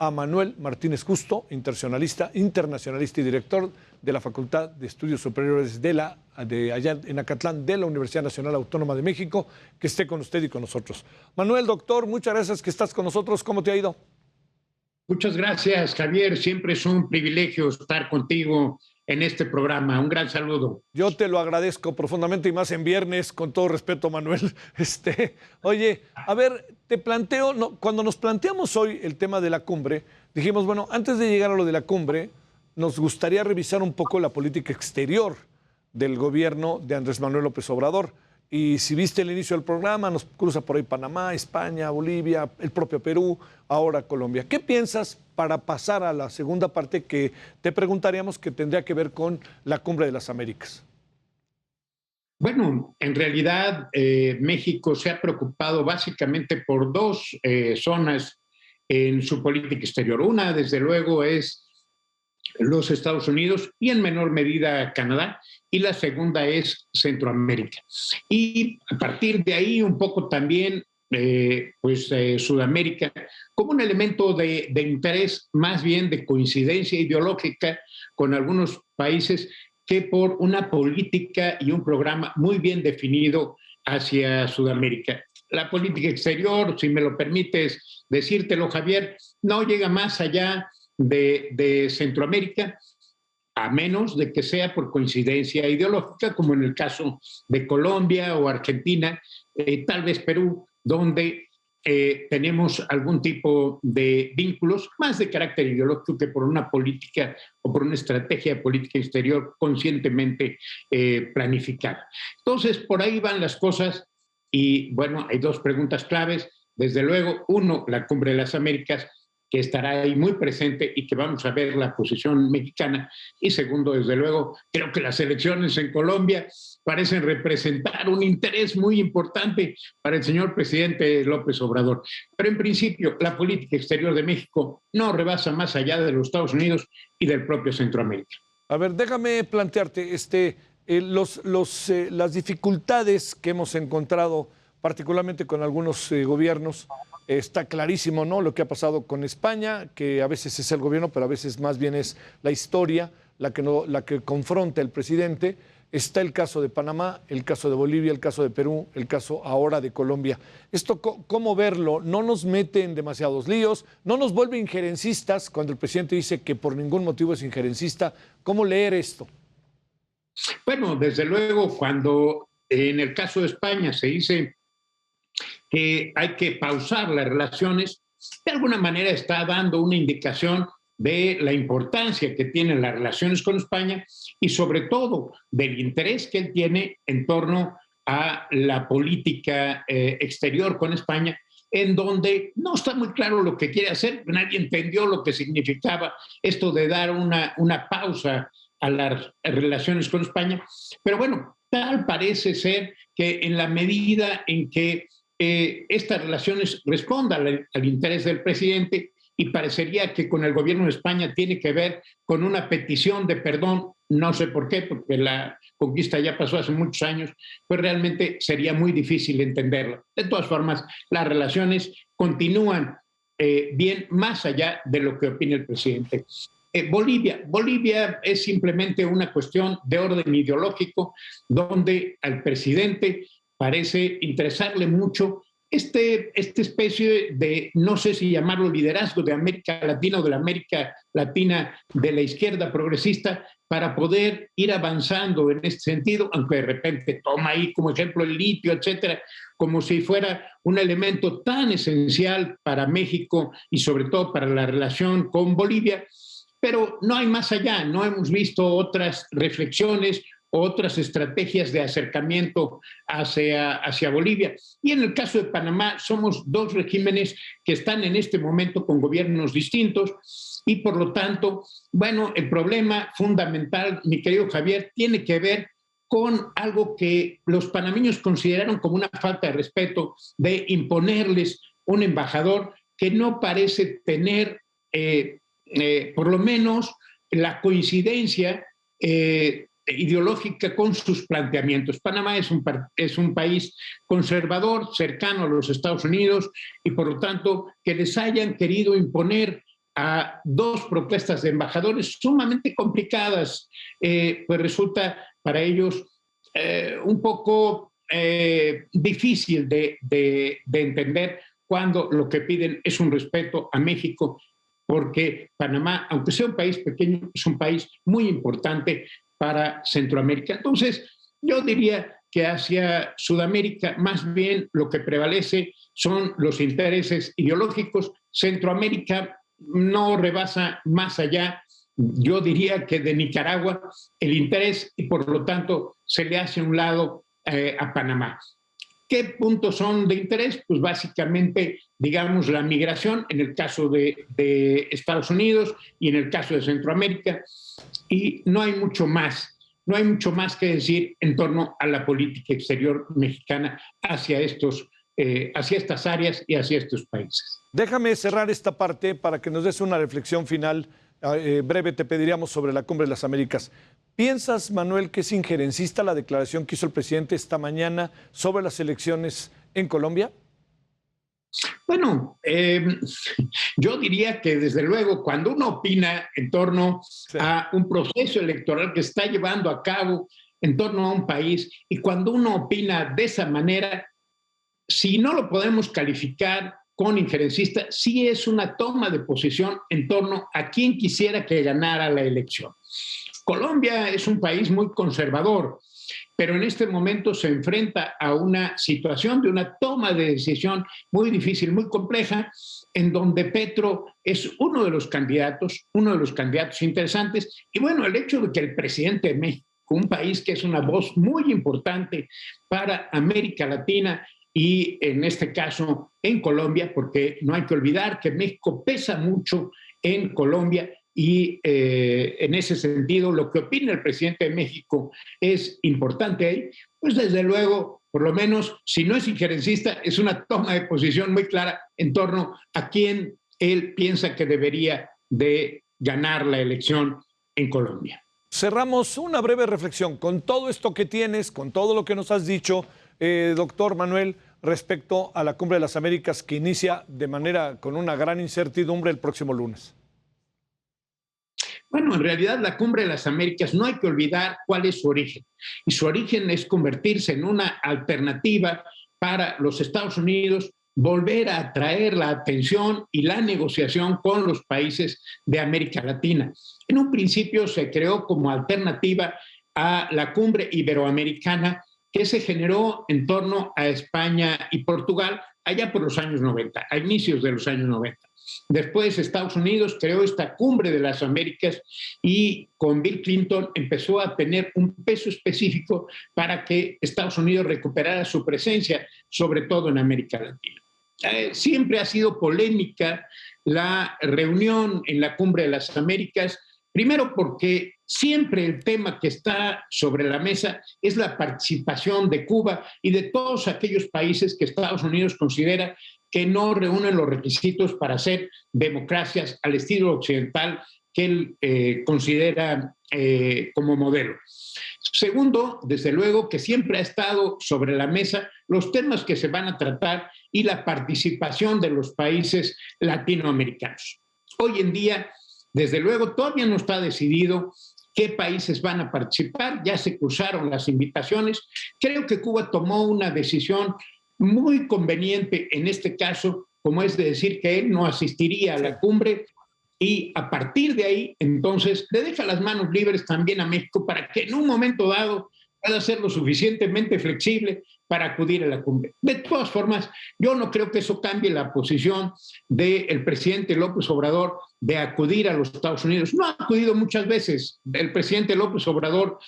a Manuel Martínez Justo, internacionalista y director de la Facultad de Estudios Superiores de allá en Acatlán de la Universidad Nacional Autónoma de México, que esté con usted y con nosotros. Manuel, doctor, muchas gracias que estás con nosotros. ¿Cómo te ha ido? Muchas gracias, Javier. Siempre es un privilegio estar contigo en este programa. Un gran saludo. Yo te lo agradezco profundamente y más en viernes, con todo respeto, Manuel. Oye, a ver, te planteo, cuando nos planteamos hoy el tema de la cumbre, dijimos, bueno, antes de llegar a lo de la cumbre, nos gustaría revisar un poco la política exterior del gobierno de Andrés Manuel López Obrador. Y si viste el inicio del programa, nos cruza por ahí Panamá, España, Bolivia, el propio Perú, ahora Colombia. ¿Qué piensas para pasar a la segunda parte que te preguntaríamos, que tendría que ver con la Cumbre de las Américas? Bueno, en realidad México se ha preocupado básicamente por dos zonas en su política exterior. Una, desde luego, es los Estados Unidos y en menor medida Canadá, y la segunda es Centroamérica. Y a partir de ahí un poco también Sudamérica, como un elemento de interés, más bien de coincidencia ideológica con algunos países, que por una política y un programa muy bien definido hacia Sudamérica. La política exterior, si me lo permites decírtelo, Javier, no llega más allá de Centroamérica, a menos de que sea por coincidencia ideológica, como en el caso de Colombia o Argentina, tal vez Perú, donde tenemos algún tipo de vínculos más de carácter ideológico que por una política o por una estrategia de política exterior conscientemente planificada. Entonces, por ahí van las cosas y, bueno, hay dos preguntas claves. Desde luego, uno, la Cumbre de las Américas, que estará ahí muy presente y que vamos a ver la posición mexicana. Y segundo, desde luego, creo que las elecciones en Colombia parecen representar un interés muy importante para el señor presidente López Obrador. Pero en principio, la política exterior de México no rebasa más allá de los Estados Unidos y del propio Centroamérica. A ver, déjame plantearte las dificultades que hemos encontrado, particularmente con algunos gobiernos. Está clarísimo, ¿no?, lo que ha pasado con España, que a veces es el gobierno, pero a veces más bien es la historia la que confronta el presidente. Está el caso de Panamá, el caso de Bolivia, el caso de Perú, el caso ahora de Colombia. Esto, ¿cómo verlo? ¿No nos mete en demasiados líos? ¿No nos vuelve injerencistas cuando el presidente dice que por ningún motivo es injerencista? ¿Cómo leer esto? Bueno, desde luego, cuando en el caso de España se dice que hay que pausar las relaciones, de alguna manera está dando una indicación de la importancia que tienen las relaciones con España y sobre todo del interés que él tiene en torno a la política exterior con España, en donde no está muy claro lo que quiere hacer. Nadie entendió lo que significaba esto de dar una pausa a las relaciones con España. Pero bueno, tal parece ser que en la medida en que estas relaciones respondan al interés del presidente, y parecería que con el gobierno de España tiene que ver con una petición de perdón, no sé por qué, porque la conquista ya pasó hace muchos años, pues realmente sería muy difícil entenderlo. De todas formas, las relaciones continúan bien más allá de lo que opina el presidente. Bolivia es simplemente una cuestión de orden ideológico, donde al presidente parece interesarle mucho esta especie de, no sé si llamarlo liderazgo de América Latina o de la América Latina de la izquierda progresista, para poder ir avanzando en este sentido, aunque de repente toma ahí como ejemplo el litio, etcétera, como si fuera un elemento tan esencial para México y sobre todo para la relación con Bolivia. Pero no hay más allá, no hemos visto otras reflexiones, otras estrategias de acercamiento hacia Bolivia. Y en el caso de Panamá, somos dos regímenes que están en este momento con gobiernos distintos y por lo tanto, bueno, el problema fundamental, mi querido Javier, tiene que ver con algo que los panameños consideraron como una falta de respeto, de imponerles un embajador que no parece tener por lo menos la coincidencia ideológica con sus planteamientos. Panamá es un país conservador, cercano a los Estados Unidos, y por lo tanto que les hayan querido imponer a dos propuestas de embajadores sumamente complicadas, pues resulta para ellos un poco difícil de entender cuando lo que piden es un respeto a México, porque Panamá, aunque sea un país pequeño, es un país muy importante para Centroamérica. Entonces, yo diría que hacia Sudamérica más bien lo que prevalece son los intereses ideológicos. Centroamérica no rebasa más allá, yo diría que de Nicaragua, el interés, y por lo tanto se le hace a un lado a Panamá. ¿Qué puntos son de interés? Pues básicamente, digamos, la migración en el caso de Estados Unidos y en el caso de Centroamérica, y no hay mucho más. No hay mucho más que decir en torno a la política exterior mexicana hacia estas áreas y hacia estos países. Déjame cerrar esta parte para que nos des una reflexión final breve. Te pediríamos sobre la Cumbre de las Américas. ¿Piensas, Manuel, que es injerencista la declaración que hizo el presidente esta mañana sobre las elecciones en Colombia? Bueno, yo diría que desde luego cuando uno opina en torno a un proceso electoral que está llevando a cabo en torno a un país, y cuando uno opina de esa manera, si no lo podemos calificar con injerencista, sí es una toma de posición en torno a quien quisiera que ganara la elección. Colombia es un país muy conservador, pero en este momento se enfrenta a una situación de una toma de decisión muy difícil, muy compleja, en donde Petro es uno de los candidatos interesantes. Y bueno, el hecho de que el presidente de México, un país que es una voz muy importante para América Latina y en este caso en Colombia, porque no hay que olvidar que México pesa mucho en Colombia, y en ese sentido lo que opina el presidente de México es importante ahí, pues desde luego, por lo menos, si no es injerencista, es una toma de posición muy clara en torno a quién él piensa que debería de ganar la elección en Colombia. Cerramos una breve reflexión con todo esto que tienes, con todo lo que nos has dicho, doctor Manuel, respecto a la Cumbre de las Américas que inicia con una gran incertidumbre el próximo lunes. Bueno, en realidad la Cumbre de las Américas no hay que olvidar cuál es su origen. Y su origen es convertirse en una alternativa para los Estados Unidos, volver a atraer la atención y la negociación con los países de América Latina. En un principio se creó como alternativa a la Cumbre Iberoamericana que se generó en torno a España y Portugal allá por los años 90, a inicios de los años 90. Después Estados Unidos creó esta Cumbre de las Américas y con Bill Clinton empezó a tener un peso específico para que Estados Unidos recuperara su presencia, sobre todo en América Latina. Siempre ha sido polémica la reunión en la Cumbre de las Américas, primero porque siempre el tema que está sobre la mesa es la participación de Cuba y de todos aquellos países que Estados Unidos considera que no reúnen los requisitos para ser democracias al estilo occidental que él considera como modelo. Segundo, desde luego que siempre ha estado sobre la mesa los temas que se van a tratar y la participación de los países latinoamericanos. Hoy en día, desde luego, todavía no está decidido qué países van a participar, ya se cruzaron las invitaciones. Creo que Cuba tomó una decisión muy conveniente en este caso, como es de decir que él no asistiría a la cumbre, y a partir de ahí, entonces, le deja las manos libres también a México para que en un momento dado pueda ser lo suficientemente flexible para acudir a la cumbre. De todas formas, yo no creo que eso cambie la posición del presidente López Obrador de acudir a los Estados Unidos. No ha acudido muchas veces. El presidente López Obrador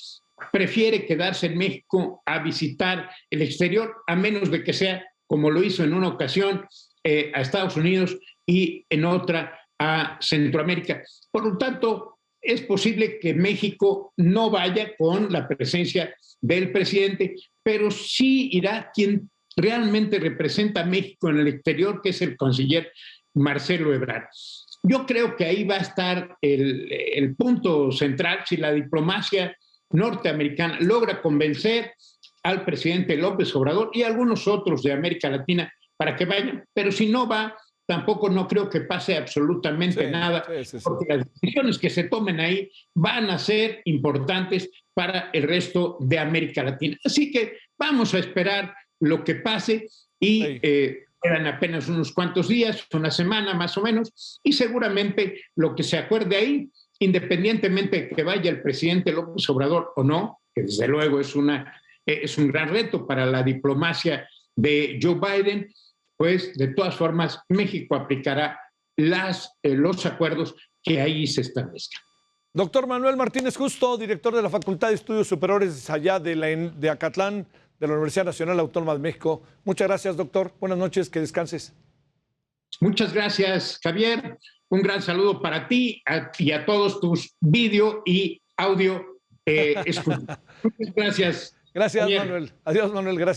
prefiere quedarse en México a visitar el exterior, a menos de que sea, como lo hizo en una ocasión, a Estados Unidos y en otra a Centroamérica. Por lo tanto, es posible que México no vaya con la presencia del presidente, pero sí irá quien realmente representa a México en el exterior, que es el canciller Marcelo Ebrard. Yo creo que ahí va a estar el punto central. Si la diplomacia norteamericana logra convencer al presidente López Obrador y a algunos otros de América Latina para que vayan, pero si no va, tampoco no creo que pase absolutamente nada, porque las decisiones que se tomen ahí van a ser importantes para el resto de América Latina. Así que vamos a esperar lo que pase y quedan apenas unos cuantos días, una semana más o menos, y seguramente lo que se acuerde ahí, independientemente de que vaya el presidente López Obrador o no, que desde luego es un gran reto para la diplomacia de Joe Biden, pues de todas formas México aplicará los acuerdos que ahí se establezcan. Doctor Manuel Martínez Justo, director de la Facultad de Estudios Superiores allá de Acatlán, de la Universidad Nacional Autónoma de México. Muchas gracias, doctor. Buenas noches, que descanses. Muchas gracias, Javier. Un gran saludo para ti y a todos tus vídeo y audio escuchas. Muchas gracias. Gracias, Javier. Manuel. Adiós, Manuel. Gracias.